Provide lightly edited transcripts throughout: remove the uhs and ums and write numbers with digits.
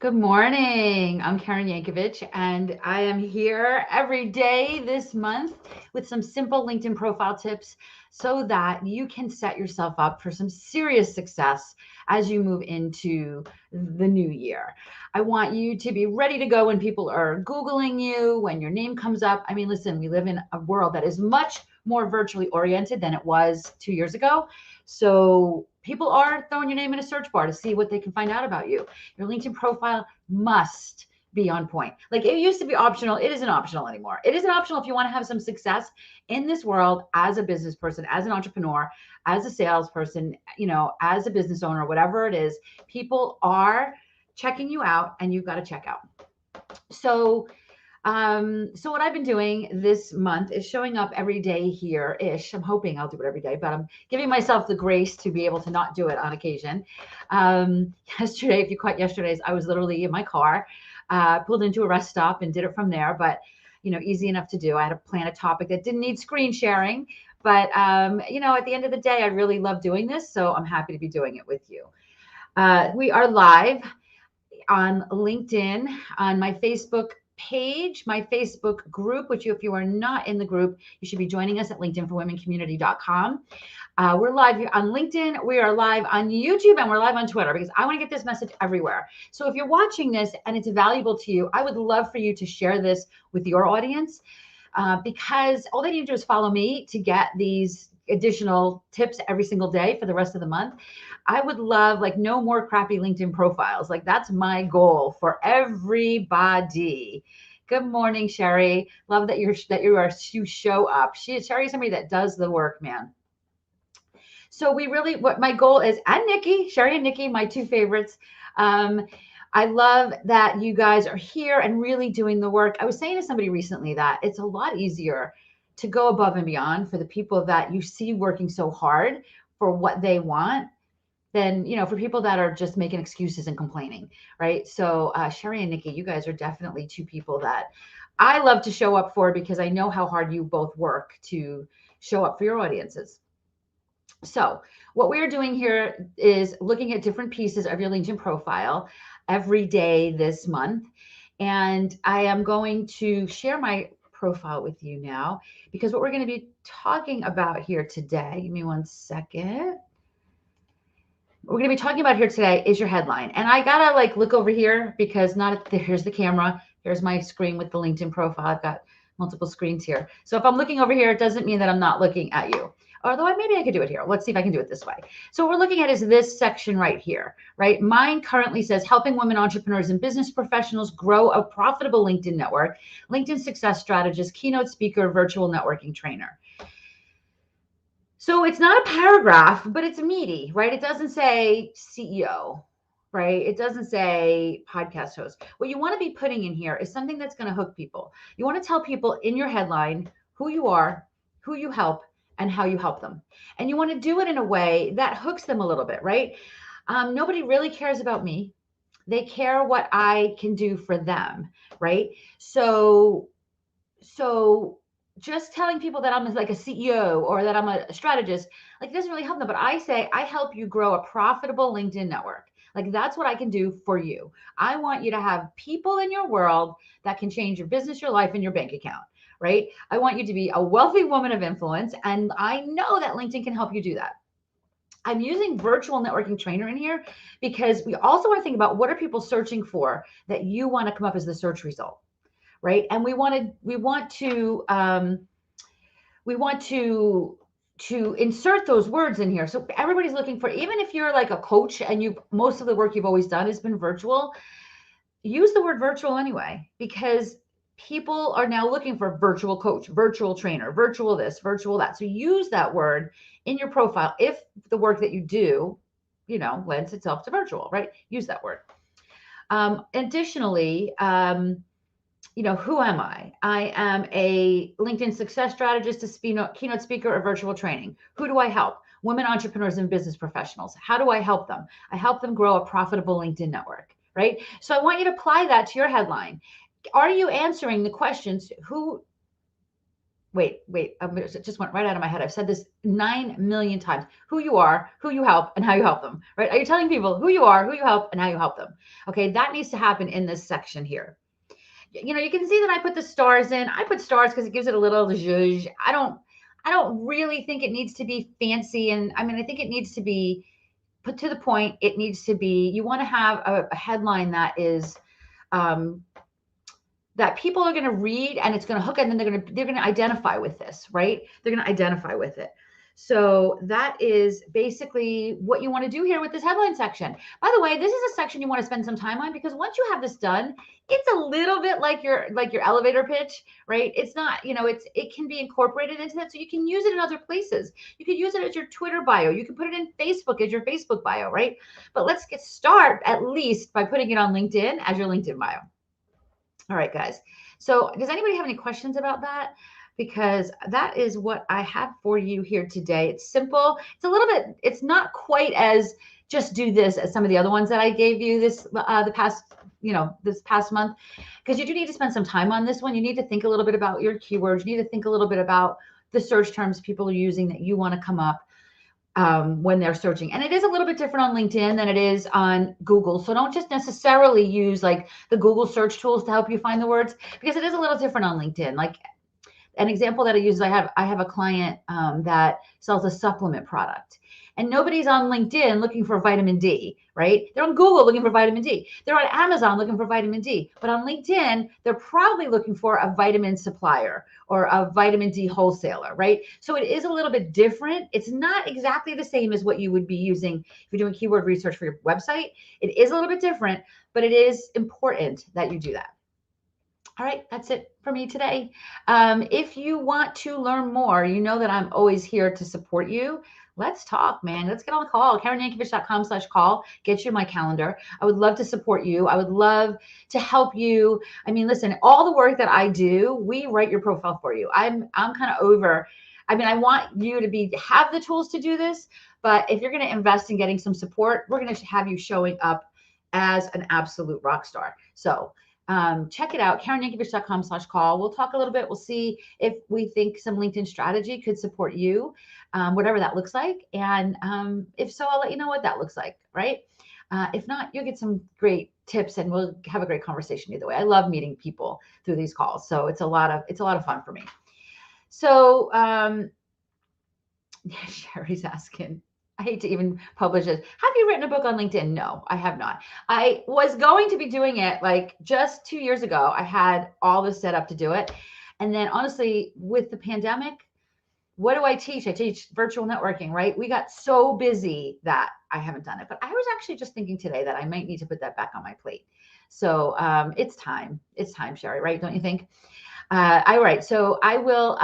Good morning. I'm Karen Yankovich, and I am here every day this month with some simple LinkedIn profile tips so that you can set yourself up for some serious success as you move into the new year. I want you to be ready to go when people are Googling you, when your name comes up. I mean, listen, we live in a world that is much more virtually oriented than it was 2 years ago. So people are throwing your name in a search bar to see what they can find out about you. Your LinkedIn profile must be on point. Like it used to be optional. It isn't optional anymore. It isn't optional if you want to have some success in this world as a business person, as an entrepreneur, as a salesperson, as a business owner, whatever it is, people are checking you out and you've got to check out. So so what I've been doing this month is showing up every day here ish. I'm hoping I'll do it every day, but I'm giving myself the grace to be able to not do it on occasion. Yesterday, if you caught yesterday's, I was literally in my car, pulled into a rest stop and did it from there. But easy enough to do. I had to plan a topic that didn't need screen sharing, but at the end of the day, I really love doing this, so I'm happy to be doing it with you. We are live on LinkedIn, on my Facebook page, my Facebook group, which if you are not in the group, you should be joining us at linkedinforwomencommunity.com. We're live here on LinkedIn. We are live on YouTube and we're live on Twitter because I want to get this message everywhere. So if you're watching this and it's valuable to you, I would love for you to share this with your audience because all they need to do is follow me to get these additional tips every single day for the rest of the month. I would love like no more crappy LinkedIn profiles. Like that's my goal for everybody. Good morning, Sherry. Love that you show up. Sherry's somebody that does the work, man. So what my goal is, and Nikki, Sherry and Nikki, my two favorites. Um, I love that you guys are here and really doing the work. I was saying to somebody recently that it's a lot easier to go above and beyond for the people that you see working so hard for what they want than for people that are just making excuses and complaining, right? So Sherry and Nikki, you guys are definitely two people that I love to show up for because I know how hard you both work to show up for your audiences. So what we're doing here is looking at different pieces of your LinkedIn profile every day this month. And I am going to share my profile with you now because what we're going to be talking about here today, give me one second. What we're going to be talking about here today is your headline. And I got to like look over here because here's the camera. Here's my screen with the LinkedIn profile. I've got multiple screens here. So if I'm looking over here, it doesn't mean that I'm not looking at you. Although maybe I could do it here. Let's see if I can do it this way. So what we're looking at is this section right here, right? Mine currently says helping women entrepreneurs and business professionals grow a profitable LinkedIn network, LinkedIn success strategist, keynote speaker, virtual networking trainer. So it's not a paragraph, but it's meaty, right? It doesn't say CEO, right? It doesn't say podcast host. What you want to be putting in here is something that's going to hook people. You want to tell people in your headline who you are, who you help, and how you help them. And you want to do it in a way that hooks them a little bit, right? Nobody really cares about me. They care what I can do for them, right? So just telling people that I'm like a CEO or that I'm a strategist, like it doesn't really help them. But I say I help you grow a profitable LinkedIn network. Like that's what I can do for you. I want you to have people in your world that can change your business, your life, and your bank account, right? I want you to be a wealthy woman of influence. And I know that LinkedIn can help you do that. I'm using virtual networking trainer in here because we also want to think about what are people searching for that you want to come up as the search result, right? And we want to insert those words in here. So everybody's looking for, even if you're like a coach and most of the work you've always done has been virtual, use the word virtual anyway, because people are now looking for virtual coach, virtual trainer, virtual this, virtual that. So use that word in your profile if the work that you do, lends itself to virtual, right? Use that word. Additionally, who am I? I am a LinkedIn success strategist, a keynote speaker, or virtual training. Who do I help? Women entrepreneurs and business professionals. How do I help them? I help them grow a profitable LinkedIn network, right? So I want you to apply that to your headline. Are you answering the questions? Who it just went right out of my head. I've said this 9 million times. Who you are, who you help, and how you help them, right? Are you telling people who you are, who you help, and how you help them? Okay, that needs to happen in this section here. You know, you can see that I put the stars in. I put stars because it gives it a little zhuzh. I don't really think it needs to be fancy. And I mean, I think it needs to be put to the point. It needs to be, you want to have a headline that is, that people are going to read and it's going to hook, and then they're going to identify with this, right? They're going to identify with it. So that is basically what you want to do here with this headline section. By the way, this is a section you want to spend some time on, because once you have this done, it's a little bit like your elevator pitch, right? It's not, you know, it can be incorporated into that, so you can use it in other places. You could use it as your Twitter bio. You can put it in Facebook as your Facebook bio, right? But let's get started at least by putting it on LinkedIn as your LinkedIn bio. All right, guys. So does anybody have any questions about that? Because that is what I have for you here today. It's simple. It's a little bit, it's not quite as just do this as some of the other ones that I gave you this past month, because you do need to spend some time on this one. You need to think a little bit about your keywords. You need to think a little bit about the search terms people are using that you want to come up when they're searching. And it is a little bit different on LinkedIn than it is on Google. So don't just necessarily use like the Google search tools to help you find the words, because it is a little different on LinkedIn. Like an example that I use, I have a client that sells a supplement product. And nobody's on LinkedIn looking for vitamin D, right? They're on Google looking for vitamin D. They're on Amazon looking for vitamin D. But on LinkedIn, they're probably looking for a vitamin supplier or a vitamin D wholesaler, right? So it is a little bit different. It's not exactly the same as what you would be using if you're doing keyword research for your website. It is a little bit different, but it is important that you do that. All right, that's it for me today. If you want to learn more, you know that I'm always here to support you. Let's talk, man. Let's get on the call. KarenYankovich.com/call. Get you my calendar. I would love to support you. I would love to help you. I mean, listen, all the work that I do, we write your profile for you. I'm kind of over. I mean, I want you to have the tools to do this, but if you're going to invest in getting some support, we're going to have you showing up as an absolute rock star. So check it out, KarenYankovich.com/call. We'll talk a little bit. We'll see if we think some LinkedIn strategy could support you, whatever that looks like. And if so, I'll let you know what that looks like, right? If not, you'll get some great tips and we'll have a great conversation either way. I love meeting people through these calls. So it's a lot of fun for me. So Sherry's asking, I hate to even publish this. Have you written a book on LinkedIn? No, I have not. I was going to be doing it like just 2 years ago. I had all this set up to do it. And then honestly, with the pandemic, what do I teach? I teach virtual networking, right? We got so busy that I haven't done it. But I was actually just thinking today that I might need to put that back on my plate. So it's time. It's time, Sherry, right? Don't you think? All right. So I will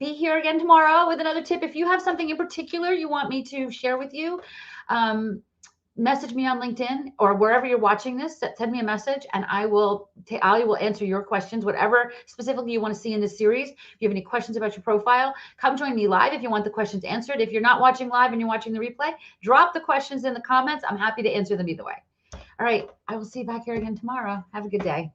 be here again tomorrow with another tip. If you have something in particular you want me to share with you, message me on LinkedIn or wherever you're watching this. Send me a message and I will answer your questions, whatever specifically you want to see in this series. If you have any questions about your profile, come join me live if you want the questions answered. If you're not watching live and you're watching the replay, drop the questions in the comments. I'm happy to answer them either way. All right. I will see you back here again tomorrow. Have a good day.